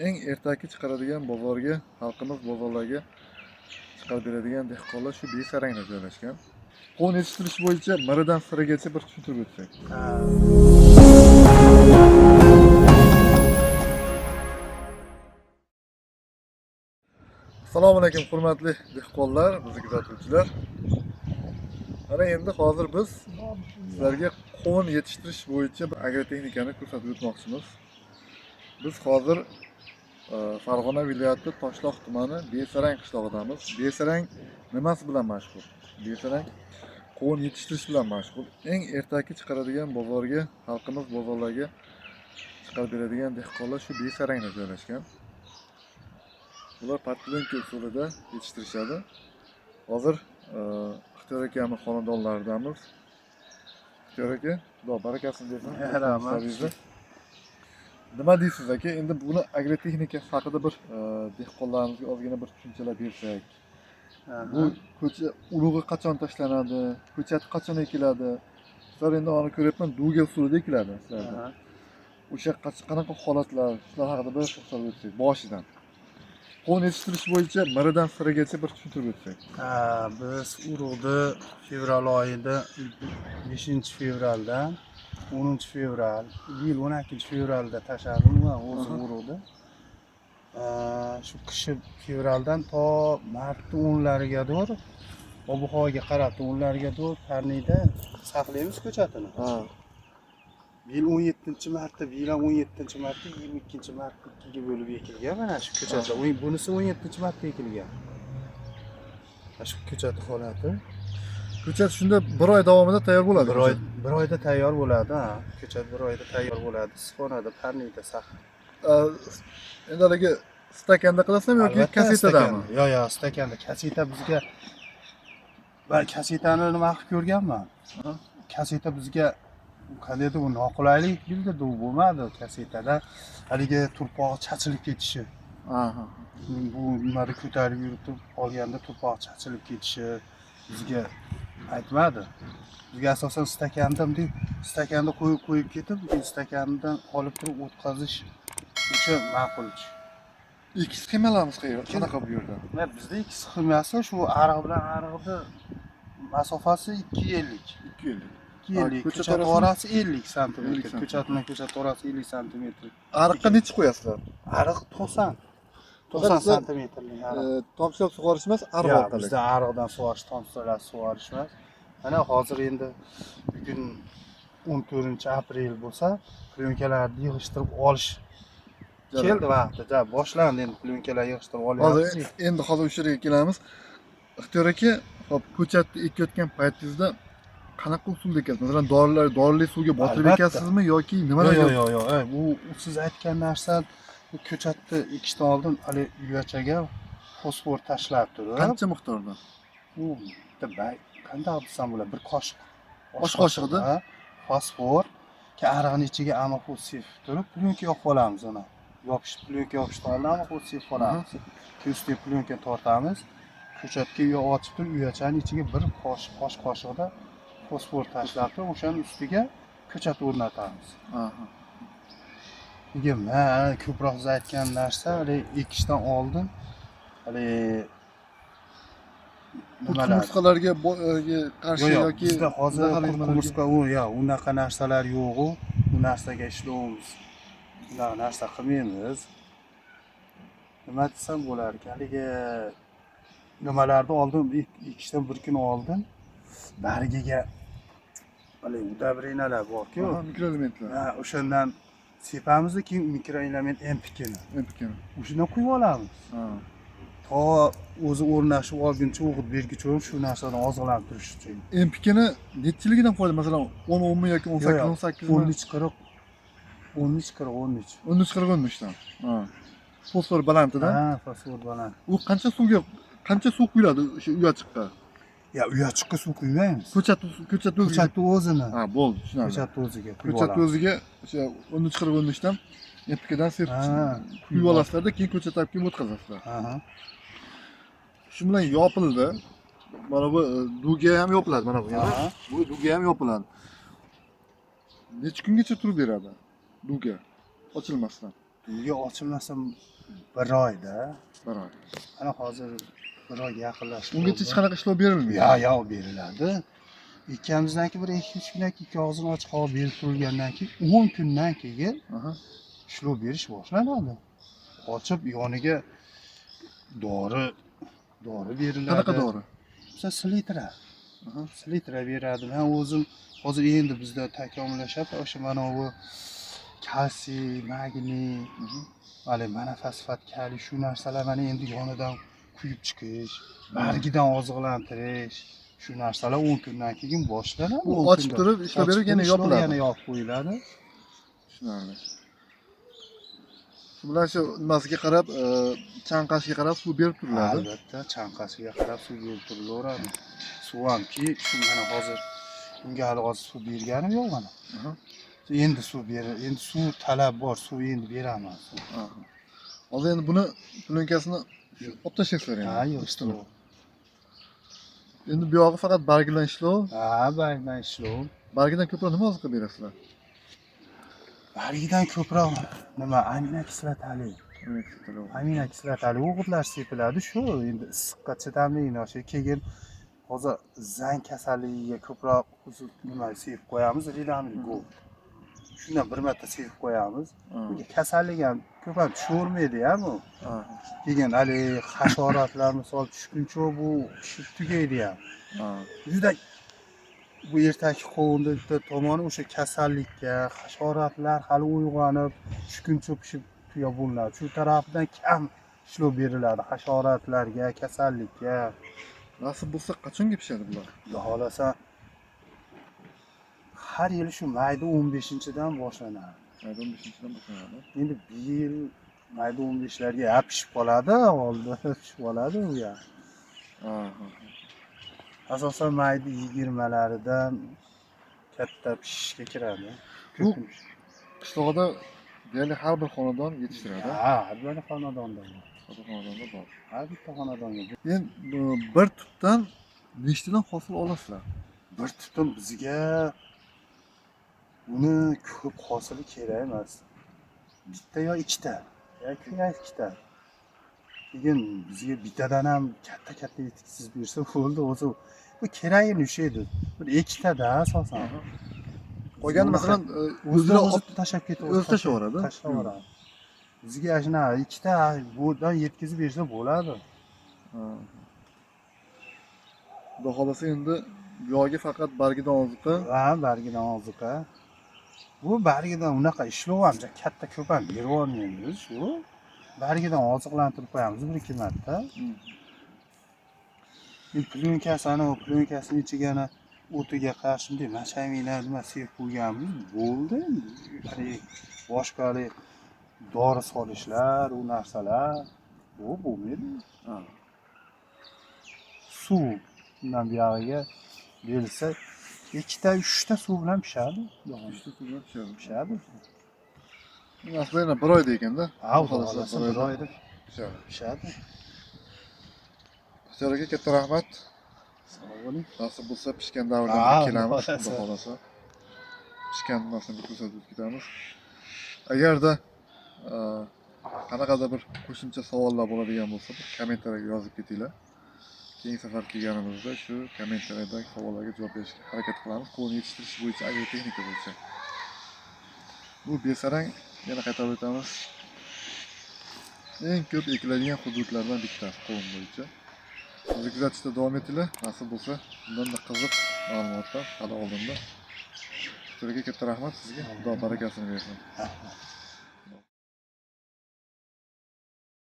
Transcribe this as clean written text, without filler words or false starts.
Eng ertaki chiqaradigan bozorga, xalqimiz bozorlarga chiqarib beradigan dehqonlar shu Besarangda joylashgan. Qo'n yetishtirish bo'yicha miridan sirigacha bir tushuntirib o'tsak. Assalomu alaykum hurmatli dehqonlar, bizni kuzatuvchilar. Mana endi hozir biz sizlarga qo'n yetishtirish bo'yicha bir agrotexnikani ko'rsatib o'tmoqchimiz. Biz hozir Farg'ona viloyati Toshloq tumani Besarang qishlog'idamiz. Besarang nimasi bilan mashhur? Besarang qo'n yetishtirish bilan mashhur. Eng ertaki chiqaradigan bozorga, xalqimiz bozorlarga chiqarib beradigan dehqonlar shu Besarangda joylashgan. Bular patlinka usulida yetishtirishadi. Hozir Ixtiyor akamiz xonadonlaridamiz. Ixtiyor aka, Xudo barakasini bersin. Rahmat. Nima deysiz aka? Endi buni agrotexnika haqida bir dehqonlarimizga ozgina bir tushunchalar bersak. Bu ko'cha urug'i qachon tashlanadi? Ko'chat qachon ekiladi? Sizlar endi uni ko'ryapman, duga usulida ekiladi sizlarda. O'sha qanaqa holatlar, shular haqida bir to'xtalib o'tsak boshidan. Qo'n yetishtirish bo'yicha miridan sirigacha bir tushuntirib o'tsak. Biz urug'ni fevral oyida 5-fevraldan 10-fevral, yil 12-fevralda tashladim va o'zi urug'ni. Shu qishi fevraldan to martning 10'larigadir ob-havoga qarab 10'larigadir parnida saqlaymiz ko'chatini. Yil 17-martda, yil 17-martda, 22-martda ikkiga bo'lib ekilgan mana shu ko'chatlar. Bunisi 17-martda ekilgan. Shu ko'chat holati. Ko'chat shunda bir oy davomida tayyor bo'ladi. Bir oyda tayyor bo'ladi, Ko'chat bir oyda tayyor bo'ladi. Sixonada, parnida saqlab. Endi haligi stakanda qilasizmi yoki kasetadami? Yo'q, stakanda. Kaseta bizga va kasetani nima qilib ko'rganman. Kaseta bizga qandaydir bu noqulaylik bildirdi, u bo'lmadi kasetada. Haligi turpog'i chachilib ketishi. Bu nimani ko'tarib yurib olganda turpog'i chachilib ketishi bizga aytmadi. Bizga asosan stakanda qo'yib ketib, stakandan olib turib o'tkazish o'sha ma'qul. Ikki sxemalarimiz qanaqa bu yerda? Bizda ikki sxemasi shu ariq bilan ariqni masofasi 250. 250. Ko'chat orasi 50 sm. Ko'chat bilan ko'chat orasi 50 sm. Ariqqa necha qo'yasizlar? Ariq 90 sm. Tomchilab sug'orish emas, ariq orqali. Bizda ariqdan sug'orish, tomchilab sug'orish emas. Mana hozir endi bugun 14-aprel bo'lsa, plyonkalarni yig'ishtirib olish keldi vaqtida. Boshlandi endi plyonkalar yig'ishtirib olyapmiz. Hozir o'sha yerga kelamiz. Ixtiyor aka, hop ko'chatni ekayotgan paytingizda qanaqa usulda ekasiz? Masalan, dorli suvga botirib ekasizmi yoki nimalar? Yo'q. Bu siz aytgan narsa bu ko'chatni ekishdan oldin hali uyachaga fosfor tashlab turib. Qancha miqdorda? Bu qanday desam bo'ladi? Bir qoshiq. Osh qoshiqda fosfor, ariqning ichiga amofos sepib turib, plyonka yoqib olamiz uni. Plyonka yopishdan oldin amofos sepib olamiz. Ustiga plyonka tortamiz. Ko'chatga ochib turib, uyachaning ichiga bir osh qoshiqda fosfor tashlab turib, o'shaning ustiga ko'chat o'rnatamiz. Ko'proq siz aytgan narsa, ekishdan oldin qurtqumursqalarga qarshi yoki bizda hozir qurtqumursqa unaqa narsalar yo'q. Bu narsaga ishlovimiz. Unaqa narsa qilmaymiz. Nima desam bo'lar ekan? Haligi nimalarni oldin ekishdan bir kun oldin barigiga udobrenalar bor-ku, mikroelementlar. O'shandan sepamiz, keyin mikroelement NPKni. O'shundan quyib olamiz. To o'zi o'rnashib olguncha, o'g'it berguncha shu narsadan oziqlanib turish uchun. NPKni nechiligidan foyda? Masalan, 10 mi yoki 18 mi? 13-40. 13-40 dan. Fosfor balantidan. Fosfor baland. U qancha suv quyiladi o'sha uyachiqqa? Uyachiqqa suv quymaymiz. Ko'chatni o'zini. Bo'ldi, tushunarli. Ko'chatni o'ziga o'sha 13-40 dan NPKdan sepib quyib olasizlar-da, keyin ko'chat olib kelib o'tkazasizlar. Shu bilan yopildi. Mana bu duga ham yopiladi mana bu. Bu duga ham yopiladi. Necha kungacha turib beradi duga ochilmasdan? uyga ochilmasam bir oyda. Bir oy. Ana hozir bir oyga yaqinlashib Ungacha hech qanaqa ishlov berilmaydi. yo'q beriladi. Ikkamizniki bir 2-3 kundan keyin og'zini ochiq olib berib turilgandan keyin 10 kundan keyin Aha. ishlov berish boshlanadi. Ochib yoniga dori beriladi. Qanaqa dori? Misol selitra. Aha. Selitra beradi. Men o'zim hozir endi bizda takomillashyapti. O'sha mana bu kalsiy, magniy, hali mana fosfat, kaliy shu narsalar mana endi yonidan quyib chiqish, bargidan oziqlantirish, shu narsalar 10 kundan keyin boshlanadi. Bu ochib turib ishlov berib yana yopiladi. Yana yopib qo'yiladi. Tushunarli. Shu bilan shu nimasiga qarab, chanqashiga qarab suv berib turiladi. Albatta, chanqasiga qarab suv berib turilaveradi. Suv hamki shu mana hozir bunga hali hozir suv berganim yo'q mana. Aha. Endi suv talab bor, suv endi beraman. Aha. Hozir endi buni plyunkasini olib tashlaysizlar endi. Ha, yo'q. Ustini. Endi bu yog'i faqat bargi bilan ishlov. Ha, bargidan ishlov. Bargidan ko'proq nima oziqa berasizlar? Bargidan ko'proq nima aminokislotali. Aminokislotali o'g'itlar sepiladi shu. Endi issiqqa chidamli o'sha keyin hozir zang kasalligiga ko'proq nima sepib qo'yamiz, ridamli go. Shundan bir marta sepib qo'yamiz. Bunga kasallik ham ko'p ham tushavermaydi ham u. Keyin hali hasharotlar misol tushguncha bu pishib tugaydi ham. Juda bu ertaki qovunda bitta tomoni o'sha kasallikka, hasharotlar hali uyg'onib tushguncha pishib tuya bo'linadi. Shu tarafdan kam ishlov beriladi hasharotlarga, kasallikka. Nasib bo'lsa qachonga pishadi bular? Xudo xolasa har yili shu mayda 15-dan boshlanadi. Mayda 15-dan boshlanadi. Endi bir yil mayda 15larga pishib qoladi, oldin pishib qoladi u ya. Asosan mayda 20laridan katta pishishga kiradi. Bu qishlog'ida deyarli har bir xonadon yetishtiradi. Ha, har bir xonadonda bor. Har bir xonadonda bor. Har bitta xonadonda. Endi bir tutdan nechtadan hosil olasizlar? Bir tutdan bizga uni ko'p hosili kerak emas. Bitta yo ikkita, yoki ikkita. Keyin bizga bittadan ham katta yetkazib bersa bo'ldi, o'zi bu keragini ushlaydi. Bir ikkita-da asosan. Qolgan masalan o'zini tashlab ketadi. O'zi tashlaveradi. Tashlaveradi. Bizga shuna ikkita bo'dan yetkazib bersa bo'ladi. Xudo xolasa endi bu yo'lga faqat bargidan oziqa. Ha, bargidan oziqa. Bu bargidan unaqa ishlov ham katta ko'p ham berib olmaymiz shu. Bargidan oziqlantirib qo'yamiz 1-2 marta. Plyunkasini ichiga o'tiga qarshi bunday mashaminlar nima sepib qo'yganmiz, bo'ldi. Hali boshqa dori solishlar, u narsalar bu bo'lmaydi. Suv bundan buyog'iga berilsa 2-3ta suv bilan pishadi. 3ta suv bilan Pishadi. Aslida yana bir oyda ekanda. Ha, xolasa bir oyda pishadi. Xushyor aka, katta rahmat. Sog' bo'ling. Nasib bo'lsa pishgan davrda kelamiz. Xudo xolasa. Pishgan narsani ko'rsatib ketamiz. Agarda qanaqadir bir qo'shimcha savollar bo'ladigan bo'lsa, kommentariyaga yozib ketinglar. Keyingi safar kelganimizda shu kommentariyadagi savollarga javob berishga harakat qilamiz. Qo'lni yetishtirish bo'yicha, agrotexnika bo'yicha. Bu Besarang, yana qaytarib o'tamiz. Eng ko'p ekiladigan hududlardan bittasi qovun bo'yicha. Bizni kuzatishda davom etinglar. Nasib bo'lsa, bundan qiziq ma'lumotlar hali oldinda. Xudoga katta rahmat sizga. Xudo barakasini bersin.